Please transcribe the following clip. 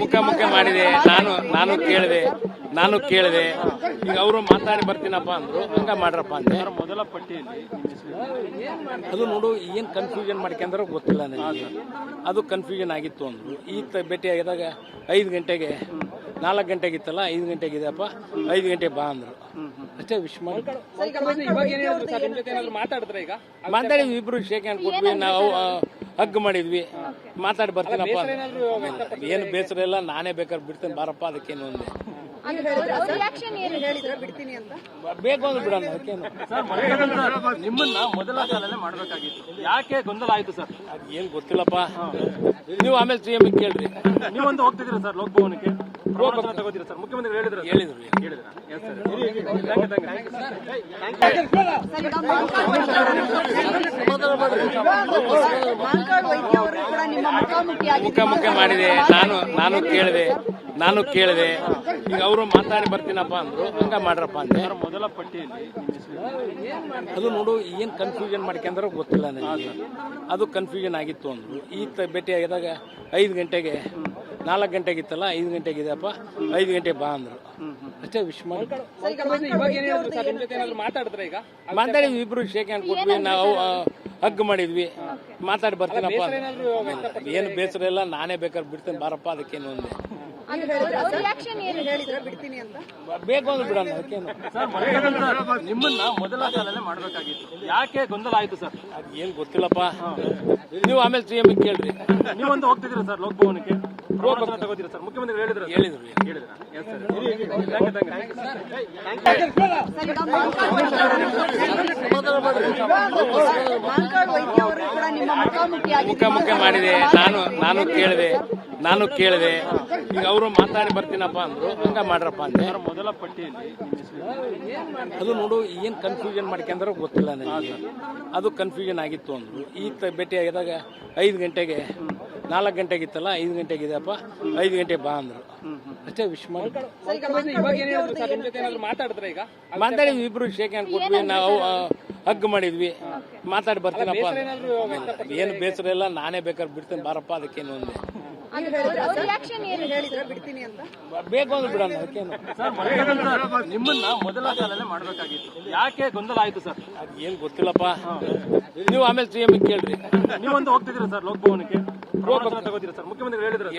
ಮುಖಾಮುಖಿ ಮಾಡಿದೆ. ನಾನು ಕೇಳಿದೆ ಈಗ ಅವರು ಮಾತಾಡಿ ಬರ್ತೀನಪ್ಪ ಅಂದ್ರು. ಹಂಗ ಮಾಡ್ರಪ್ಪ ಅಂದೆ. ಮೊದಲ ಪಟ್ಟಿಯಲ್ಲಿ ಅದು ನೋಡು ಏನ್ ಕನ್ಫ್ಯೂಷನ್ ಮಾಡ್ಕೊಂಡ್ರೆ ಗೊತ್ತಿಲ್ಲ ನನಗೆ. ಅದು ಕನ್ಫ್ಯೂಷನ್ ಆಗಿತ್ತು ಅಂದ್ರು. ಈಗ ಭೇಟಿ ಆಗಿದಾಗ 5 ಗಂಟೆಗೆ 4 ಗಂಟೆಗಿತ್ತಲ್ಲ 5 ಗಂಟೆಗಿದೆಯಪ್ಪ 5 ಗಂಟೆ ಬಾ ಅಂದ್ರು. ಅಷ್ಟೇ ವಿಶ್ ಮಾಡಿ ಮಾತಾಡಿದ್ವಿ. ಇಬ್ರು ಶೇಕ್ ಹ್ಯಾಂಡ್ ಕೊಟ್ವಿ, ನಾವು ಹಗ್ ಮಾಡಿದ್ವಿ, ಮಾತಾಡಿ ಬರ್ತೀನಪ್ಪ. ಏನು ಬೇಸರ ಇಲ್ಲ, ನಾನೇ ಬೇಕಾದ್ರೆ ಬಿಡ್ತೇನೆ ಬಾರಪ್ಪ, ಅದಕ್ಕೇನು ಒಂದೇ ಬೇಕು ಅಂದ್ರೆ ಬಿಡೋಣ. ಅದಕ್ಕೇನು ನಿಮ್ಮನ್ನ ಮೊದಲ ಕಾಲಲ್ಲೇ ಮಾಡ್ಬೇಕಾಗಿತ್ತು, ಯಾಕೆ ಗೊಂದಲ ಆಯ್ತು ಸರ್? ಏನ್ ಗೊತ್ತಿಲ್ಲಪ್ಪ, ನೀವು ಆಮೇಲೆ ಸಿಎಂ ಕೇಳ್ರಿ. ನೀವೊಂದು ಹೋಗ್ತಿದ್ದೀರಾ ಸರ್ ಲೋಕಭವನಕ್ಕೆ, ತಗೋತೀರಾ ಸರ್? ಮುಖ್ಯಮಂತ್ರಿ ಹೇಳಿದ್ರು. ಮುಖಾಮುಖಿ ಮಾಡಿದೆ. ನಾನು ಕೇಳಿದೆ ಈಗ ಅವರು ಮಾತಾಡಿ ಬರ್ತೀನಪ್ಪ ಅಂದ್ರು. ಹಂಗ ಮಾಡ್ರಪ್ಪ ಅಂದೆ. ಮೊದಲ ಪಟ್ಟಿಯಲ್ಲಿ ಅದು ನೋಡು ಏನ್ ಕನ್ಫ್ಯೂಷನ್ ಮಾಡ್ಕೊಂಡ್ರೆ ಗೊತ್ತಿಲ್ಲ ನನಗೆ. ಅದು ಕನ್ಫ್ಯೂಷನ್ ಆಗಿತ್ತು ಅಂದ್ರು. ಈಗ ಭೇಟಿ ಆಗಿದಾಗ 5 ಗಂಟೆಗೆ 4 ಗಂಟೆಗಿತ್ತಲ್ಲ 5 ಗಂಟೆಗಿದೆಯಪ್ಪ 5 ಗಂಟೆ ಬಾ ಅಂದ್ರು. ಅಷ್ಟೇ ವಿಶ್ ಮಾಡಿ ಮಾತಾಡಿದ್ವಿ. ಇಬ್ರು ಶೇಕ್ ಹ್ಯಾಂಡ್ ಕೊಟ್ವಿ, ನಾವು ಹಗ್ ಮಾಡಿದ್ವಿ, ಮಾತಾಡಿ ಬರ್ತೀನಪ್ಪ. ಏನು ಬೇಸರ ಇಲ್ಲ, ನಾನೇ ಬೇಕಾದ್ರೆ ಬಿಡ್ತೇನೆ ಬಾರಪ್ಪ, ಅದಕ್ಕೇನು ಒಂದೇ ಬೇಕು ಅಂದ್ರೆ ಬಿಡೋಣ. ಅದಕ್ಕೇನು ನಿಮ್ಮನ್ನ ಮೊದಲ ಕಾಲಲ್ಲೇ ಮಾಡ್ಬೇಕಾಗಿತ್ತು, ಯಾಕೆ ಗೊಂದಲ ಆಯ್ತು ಸರ್? ಏನ್ ಗೊತ್ತಿಲ್ಲಪ್ಪ, ನೀವು ಆಮೇಲೆ ಸಿಎಂ ಕೇಳ್ರಿ. ನೀವೊಂದು ಹೋಗ್ತಿದ್ದೀರಾ ಸರ್ ಲೋಕಭವನಕ್ಕೆ, ತಗೋತೀರಾ ಸರ್? ಮುಖ್ಯಮಂತ್ರಿ ಹೇಳಿದ್ರು. ಮುಖಾಮುಖಿ ಮಾಡಿದೆ. ನಾನು ಕೇಳಿದೆ ಈಗ ಅವರು ಮಾತಾಡಿ ಬರ್ತೀನಪ್ಪ ಅಂದ್ರು. ಹಂಗ ಮಾಡ್ರಪ್ಪ ಅಂದೆ. ಮೊದಲ ಪಟ್ಟಿಯಲ್ಲಿ ಅದು ನೋಡು ಏನ್ ಕನ್ಫ್ಯೂಷನ್ ಮಾಡ್ಕೊಂಡ್ರೆ ಗೊತ್ತಿಲ್ಲ ನನಗೆ. ಅದು ಕನ್ಫ್ಯೂಷನ್ ಆಗಿತ್ತು ಅಂದ್ರು. ಈಗ ಭೇಟಿ ಆಗಿದಾಗ 5 ಗಂಟೆಗೆ 4 ಗಂಟೆಗಿತ್ತಲ್ಲ 5 ಗಂಟೆಗಿದೆಯಪ್ಪ 5 ಗಂಟೆ ಬಾ ಅಂದ್ರು. ಅಷ್ಟೇ ವಿಶ್ ಮಾಡಿ ಮಾತಾಡಿದ್ವಿ. ಇಬ್ರು ಶೇಕ್ ಹ್ಯಾಂಡ್ ಕೊಟ್ವಿ, ನಾವು ಹಗ್ ಮಾಡಿದ್ವಿ, ಮಾತಾಡಿ ಬರ್ತೀನಪ್ಪ. ಏನು ಬೇಸರ ಇಲ್ಲ, ನಾನೇ ಬೇಕಾದ್ರೆ ಬಿಡ್ತೇನೆ ಬಾರಪ್ಪ, ಅದಕ್ಕೇನು ಒಂದೇ ಬೇಕು ಅಂದ್ರೆ ಬಿಡೋಣ. ಅದಕ್ಕೇನು ನಿಮ್ಮನ್ನ ಮೊದಲ ಕಾಲಲ್ಲೇ ಮಾಡ್ಬೇಕಾಗಿತ್ತು, ಯಾಕೆ ಗೊಂದಲ ಆಯ್ತು ಸರ್? ಏನ್ ಗೊತ್ತಿಲ್ಲಪ್ಪ, ನೀವು ಆಮೇಲೆ ಸಿಎಂ ಕೇಳ್ರಿ. ನೀವೊಂದು ಹೋಗ್ತಿದ್ದೀರಾ ಸರ್ ಲೋಕಭವನಕ್ಕೆ, ತಗೋತೀರಾ ಸರ್? ಮುಖ್ಯಮಂತ್ರಿ ಹೇಳಿದ್ರು.